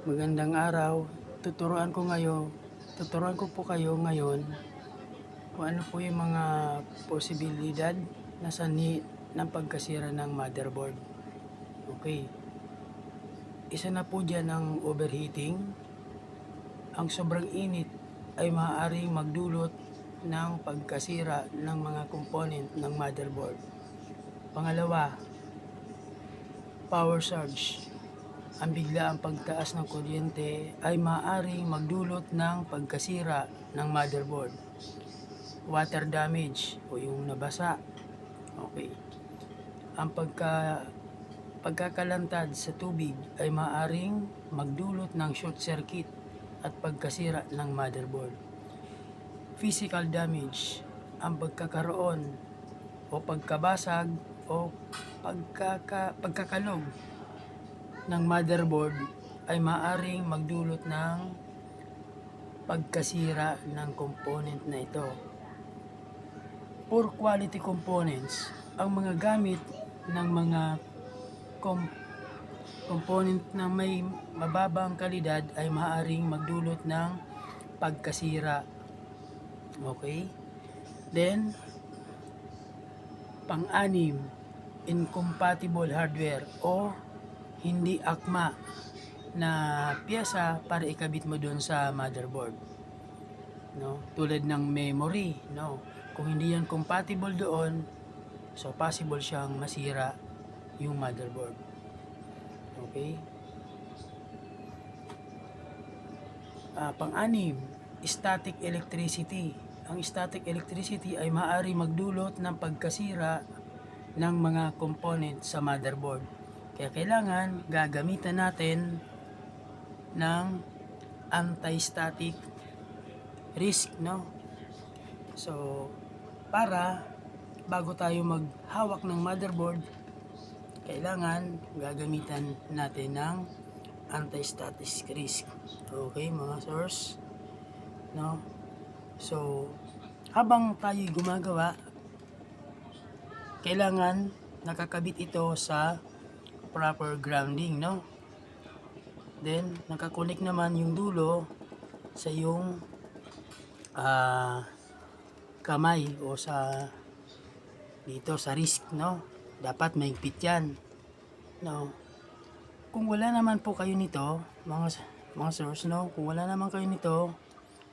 Magandang araw. Tuturuan ko po kayo ngayon kung ano po yung mga posibilidad na sanhi ng pagkasira ng motherboard. Okay. Isa na po dyan ang overheating. Ang sobrang init ay maaaring magdulot ng pagkasira ng mga component ng motherboard. Pangalawa, power surge. Ang biglaang pagtaas ng kuryente ay maaaring magdulot ng pagkasira ng motherboard. Water damage o yung nabasa. Okay. Ang pagkakalantad sa tubig ay maaaring magdulot ng short circuit at pagkasira ng motherboard. Physical damage. Ang pagkakaroon o pagkabasag o pagkakalog ng motherboard ay maaaring magdulot ng pagkasira ng component na ito. Poor quality components. Ang mga gamit ng mga component na may mababang kalidad ay maaaring magdulot ng pagkasira. Okay? Then, pang-anim, incompatible hardware o hindi akma na piyesa para ikabit mo doon sa motherboard. No? Tulad ng memory, no? Kung hindi yan compatible doon, so possible siyang masira yung motherboard. Okay? Pang-anim, static electricity. Ang static electricity ay maaari magdulot ng pagkasira ng mga component sa motherboard. Kaya kailangan gagamitan natin ng anti-static risk, no? So, para bago tayo maghawak ng motherboard, kailangan gagamitan natin ng anti-static risk. Okay, mga source, no? So, habang tayo gumagawa, kailangan nakakabit ito sa proper grounding, no? Then, nakakonek naman yung dulo sa yung kamay o sa dito sa wrist, no? Dapat mahigpit yan, no? Kung wala naman po kayo nito, mga source, no? Kung wala naman kayo nito,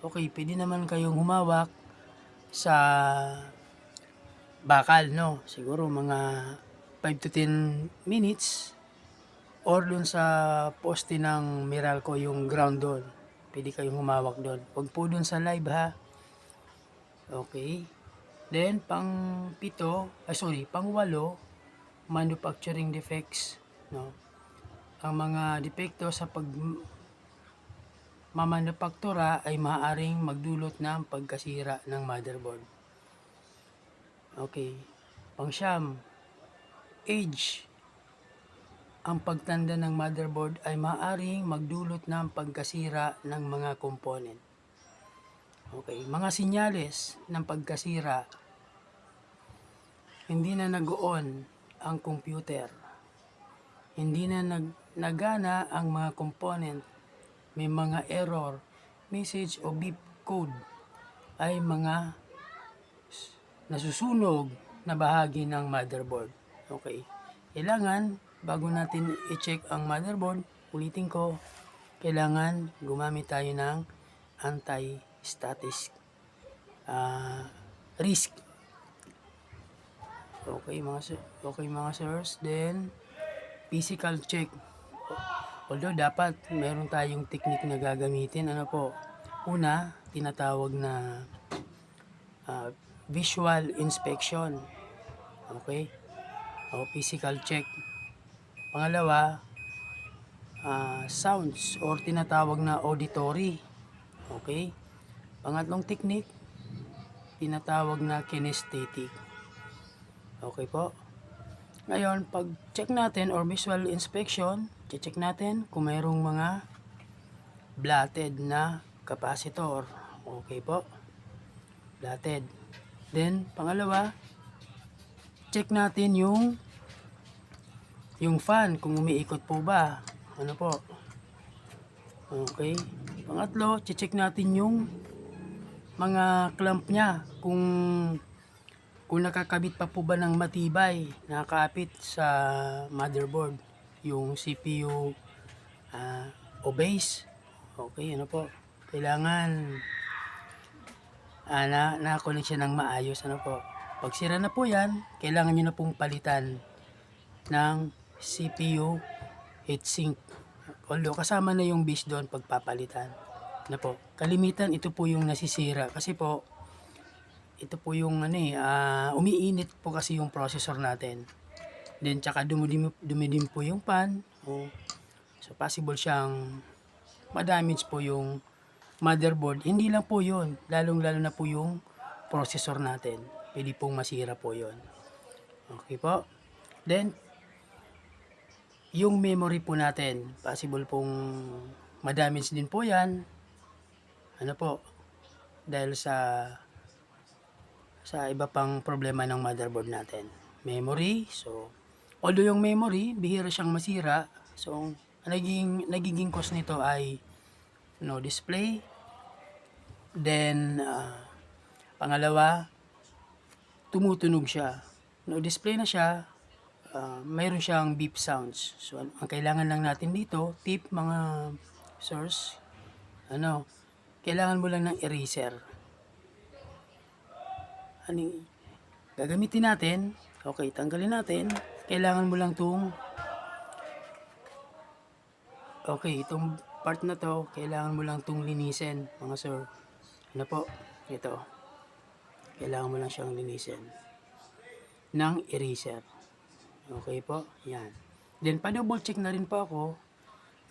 okay, pwede naman kayong humawak sa bakal, no? Siguro mga 5 to 10 minutes or dun sa poste ng Meralco, yung ground doon. Pwede kayong humawak doon. Huwag po dun sa live, ha? Okay. Then, pang-walo, manufacturing defects, no? Ang mga depekto sa mamanufaktura ay maaaring magdulot ng pagkasira ng motherboard. Okay. Pang-siyam, age. Ang pagtanda ng motherboard ay maaaring magdulot ng pagkasira ng mga component. Okay. Mga sinyales ng pagkasira. Hindi na nag-on ang computer. Hindi na nagana ang mga component. May mga error, message o beep code ay mga nasusunog na bahagi ng motherboard. Okay. Kailangan, bago natin i-check ang motherboard, ulitin ko, kailangan gumamit tayo ng anti-static risk. Okay mga sirs. Then, physical check. Although dapat meron tayong technique na gagamitin. Ano po? Una, tinatawag na visual inspection. Okay? O physical check. Pangalawa, sounds or tinatawag na auditory. Okay? Pangatlong technique, tinatawag na kinesthetic. Okay po? Ngayon, pag check natin or visual inspection, check natin kung mayroong mga blatted na capacitor. Okay po? Blatted. Then, pangalawa, check natin yung fan kung umiikot po ba. Ano po? Okay. Pangatlo, check natin yung mga clamp niya kung nakakabit pa po ba ng matibay, nakakapit sa motherboard, yung CPU o base. Okay, ano po, kailangan nakakonect siya ng maayos, ano po. Pag sira na po yan, kailangan nyo na pong palitan ng CPU heatsink. Although kasama na yung base doon pagpapalitan. Na po, kalimitan ito po yung nasisira kasi po ito po yung umiinit po kasi yung processor natin. Then tsaka dumidim po yung pan. So possible siyang ma-damage po yung motherboard. Hindi lang po yun, lalong-lalo na po yung processor natin. Pwede pong masira po yun. Okay po. Then yung memory po natin, possible pong ma-damage din po yan. Ano po, dahil sa iba pang problema ng motherboard natin. Memory, so although yung memory bihira siyang masira, so nagiging cause nito ay no display. Then pangalawa, tumutunog siya. No display na siya, mayroon siyang beep sounds. So ang kailangan lang natin dito, tip mga source, kailangan mo lang ng eraser. Gagamitin natin, okay, tanggalin natin. Kailangan mo lang itong part na to, kailangan mo lang itong linisin, mga sir. Ano po, ito. Kailangan mo lang siyang linisin ng eraser. Okay po, yan. Then, pa-double check na rin po ako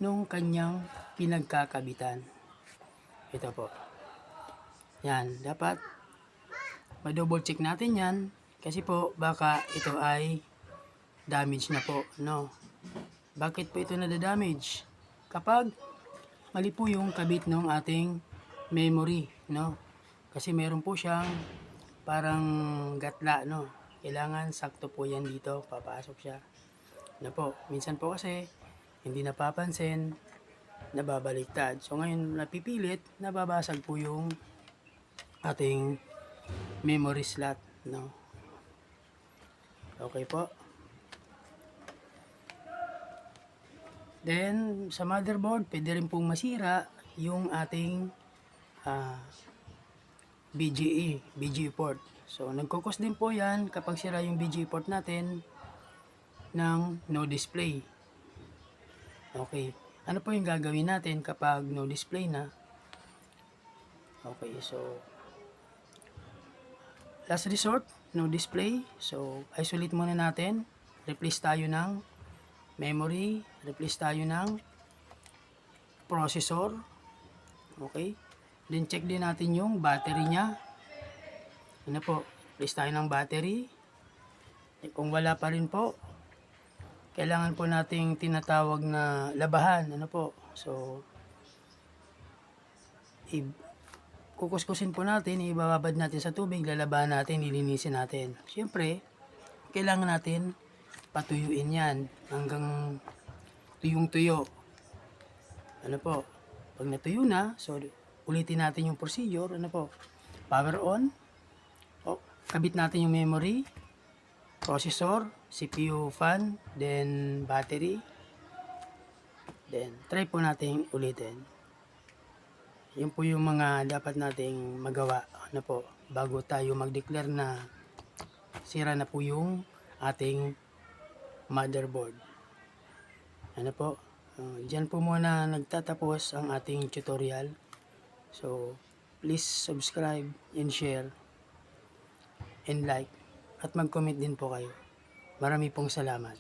nung kanyang pinagkakabitan. Ito po. Yan, dapat ma-double check natin yan kasi po baka ito ay damage na po, no? Bakit po ito na-damage? Kapag mali po yung kabit ng ating memory, no? Kasi meron po siyang parang gatla, no? Kailangan sakto po yan dito, papasok siya. Na po, minsan po kasi hindi napapansin, nababaliktad. So ngayon napipilit, nababasag po yung ating memory slot, no? Okay po. Then sa motherboard, pwede rin pong masira yung ating BGA port. So nagkukos din po yan kapag sira yung BGA port natin ng no display. Okay. Ano po yung gagawin natin kapag no display na? Okay, so last resort, no display. So isolate muna natin. Replace tayo ng memory, replace tayo ng processor. Okay? Then check din natin yung battery niya. Ano po? Replace tayo ng battery. Kung wala pa rin po, kailangan po nating tinatawag na labahan. Ano po? So kukuskusin po natin, ibababad natin sa tubig, lalabahan natin, lilinisin natin. Siyempre, kailangan natin patuyuin yan hanggang tuyong-tuyo. Ano po? Pag natuyo na, so ulitin natin yung procedure. Ano po? Power on. Kabit natin yung memory, processor, CPU fan, then battery. Then try po natin ulitin. Yun po yung mga dapat nating magawa, ano po, bago tayo mag-declare na sira na po yung ating motherboard. Ano po, dyan po muna nagtatapos ang ating tutorial. So please subscribe and share and like at mag-comment din po kayo. Marami pong salamat.